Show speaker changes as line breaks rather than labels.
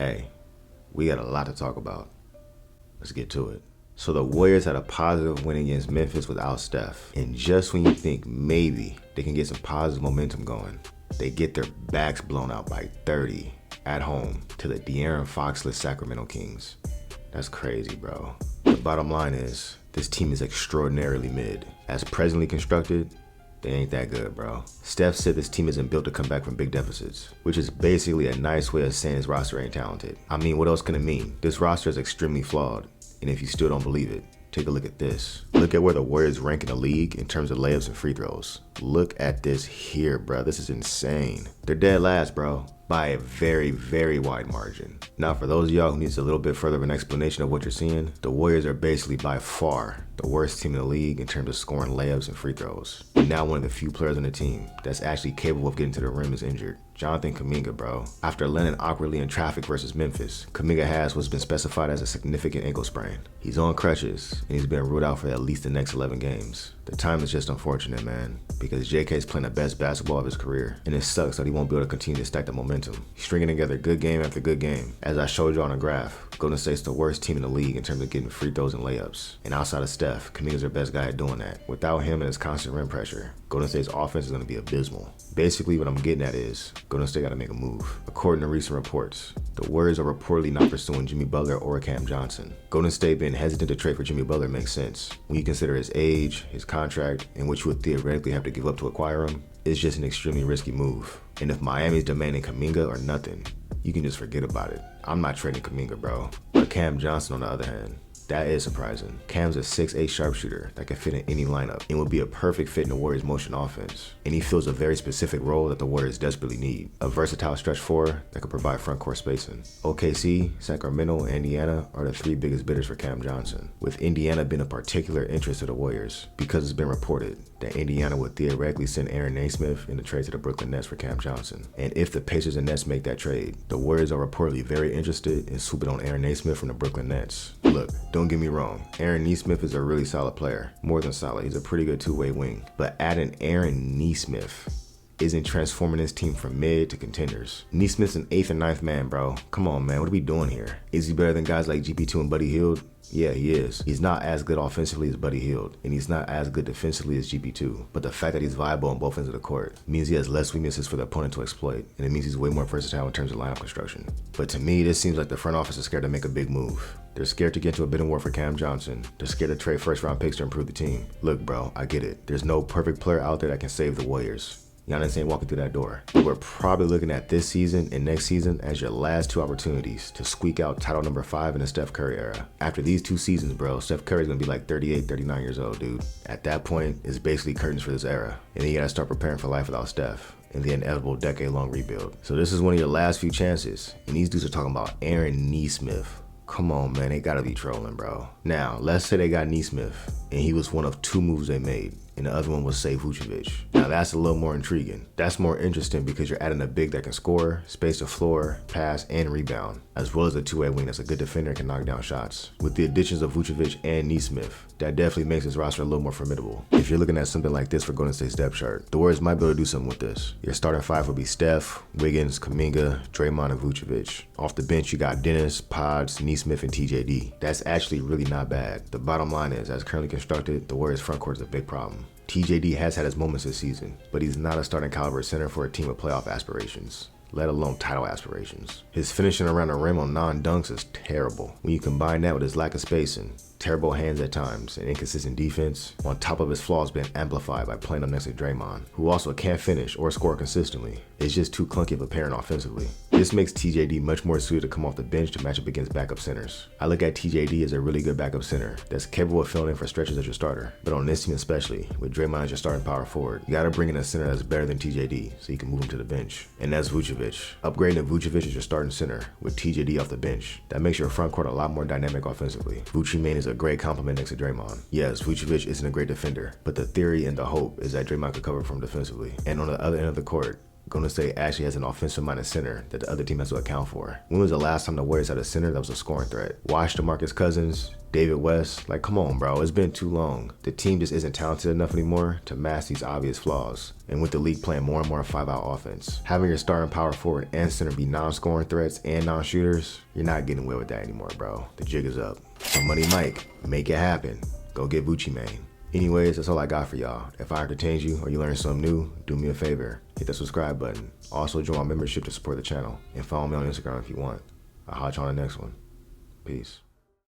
Hey, we got a lot to talk about. Let's get to it. So the Warriors had a positive win against Memphis without Steph. And just when you think maybe they can get some positive momentum going, they get their backs blown out by 30 at home to the De'Aaron Fox-less Sacramento Kings. That's crazy, bro. The bottom line is, this team is extraordinarily mid. As presently constructed, they ain't that good, bro. Steph said this team isn't built to come back from big deficits, which is basically a nice way of saying his roster ain't talented. I mean, what else can it mean? This roster is extremely flawed, and if you still don't believe it, take a look at this. Look at where the Warriors rank in the league in terms of layups and free throws. Look at this here, bro. This is insane. They're dead last, bro, by a very, very wide margin. Now, for those of y'all who needs a little bit further of an explanation of what you're seeing, the Warriors are basically by far the worst team in the league in terms of scoring layups and free throws. And now one of the few players on the team that's actually capable of getting to the rim is injured. Jonathan Kuminga, bro. After landing awkwardly in traffic versus Memphis, Kuminga has what's been specified as a significant ankle sprain. He's on crutches, and he's been ruled out for at least the next 11 games. The time is just unfortunate, man, because JK is playing the best basketball of his career, and it sucks that he won't be able to continue to stack the momentum. He's stringing together good game after good game. As I showed you on a graph, Golden State's the worst team in the league in terms of getting free throws and layups. And outside of Steph, Kuminga's their best guy at doing that. Without him and his constant rim pressure, Golden State's offense is going to be abysmal. Basically, what I'm getting at is, Golden State got to make a move. According to recent reports, the Warriors are reportedly not pursuing Jimmy Butler or Cam Johnson. Golden State being hesitant to trade for Jimmy Butler makes sense. When you consider his age, his contract, and what you would theoretically have to give up to acquire him, it's just an extremely risky move. And if Miami's demanding Kuminga or nothing, you can just forget about it. I'm not trading Kuminga, bro. But Cam Johnson, on the other hand, that is surprising. Cam's a 6'8" sharpshooter that can fit in any lineup and would be a perfect fit in the Warriors' motion offense. And he fills a very specific role that the Warriors desperately need. A versatile stretch four that could provide front court spacing. OKC, Sacramento, and Indiana are the three biggest bidders for Cam Johnson, with Indiana being a particular interest to the Warriors because it's been reported that Indiana would theoretically send Aaron Naismith in the trade to the Brooklyn Nets for Cam Johnson. And if the Pacers and Nets make that trade, the Warriors are reportedly very interested in swooping on Aaron Naismith from the Brooklyn Nets. Look, don't get me wrong, Aaron Nesmith is a really solid player. More than solid, he's a pretty good two-way wing. But adding Aaron Nesmith isn't transforming his team from mid to contenders. Nesmith's an 8th or 9th man, bro. Come on, man, what are we doing here? Is he better than guys like GP2 and Buddy Hield? Yeah, he is. He's not as good offensively as Buddy Hield, and he's not as good defensively as GP2. But the fact that he's viable on both ends of the court means he has less weaknesses for the opponent to exploit, and it means he's way more versatile in terms of lineup construction. But to me, this seems like the front office is scared to make a big move. They're scared to get into a bidding war for Cam Johnson. They're scared to trade first-round picks to improve the team. Look, bro, I get it. There's no perfect player out there that can save the Warriors. Giannis ain't walking through that door. But we're probably looking at this season and next season as your last two opportunities to squeak out title number 5 in the Steph Curry era. After these 2 seasons, bro, Steph Curry's gonna be like 38, 39 years old, dude. At that point, it's basically curtains for this era. And then you gotta start preparing for life without Steph and the inevitable decade-long rebuild. So this is one of your last few chances. And these dudes are talking about Aaron Nesmith. Come on, man, they gotta be trolling, bro. Now, let's say they got Nesmith, and he was one of 2 moves they made, and the other one was save Vucevic. Now that's a little more intriguing. That's more interesting because you're adding a big that can score, space the floor, pass, and rebound, as well as a two-way wing that's a good defender and can knock down shots. With the additions of Vucevic and Nesmith, that definitely makes this roster a little more formidable. If you're looking at something like this for Golden State's depth chart, the Warriors might be able to do something with this. Your starting 5 would be Steph, Wiggins, Kuminga, Draymond, and Vucevic. Off the bench, you got Dennis, Pods, Nesmith, and TJD. That's actually really not bad. The bottom line is, as currently constructed, the Warriors front court is a big problem. TJD has had his moments this season, but he's not a starting caliber center for a team with playoff aspirations, let alone title aspirations. His finishing around the rim on non-dunks is terrible. When you combine that with his lack of spacing, terrible hands at times, and inconsistent defense, on top of his flaws being amplified by playing up next to Draymond, who also can't finish or score consistently, it's just too clunky of a pairing offensively. This makes TJD much more suited to come off the bench to match up against backup centers. I look at TJD as a really good backup center that's capable of filling in for stretches as your starter. But on this team especially, with Draymond as your starting power forward, you gotta bring in a center that's better than TJD so you can move him to the bench. And that's Vucevic. Upgrading to Vucevic as your starting center with TJD off the bench, that makes your front court a lot more dynamic offensively. Vucevic is a great compliment next to Draymond. Yes, Vucevic isn't a great defender, but the theory and the hope is that Draymond could cover from defensively. And on the other end of the court, Golden State actually has an offensive-minded center that the other team has to account for. When was the last time the Warriors had a center that was a scoring threat? Watch DeMarcus Cousins, David West. Like, come on, bro. It's been too long. The team just isn't talented enough anymore to mask these obvious flaws. And with the league playing more and more 5-out offense, having your starting power forward and center be non-scoring threats and non-shooters, you're not getting away with that anymore, bro. The jig is up. So Money Mike, make it happen. Go get Bucci Mane. Anyways, that's all I got for y'all. If I entertained you or you learned something new, do me a favor. Hit the subscribe button. Also join my membership to support the channel. And follow me on Instagram if you want. I'll hot you on the next one. Peace.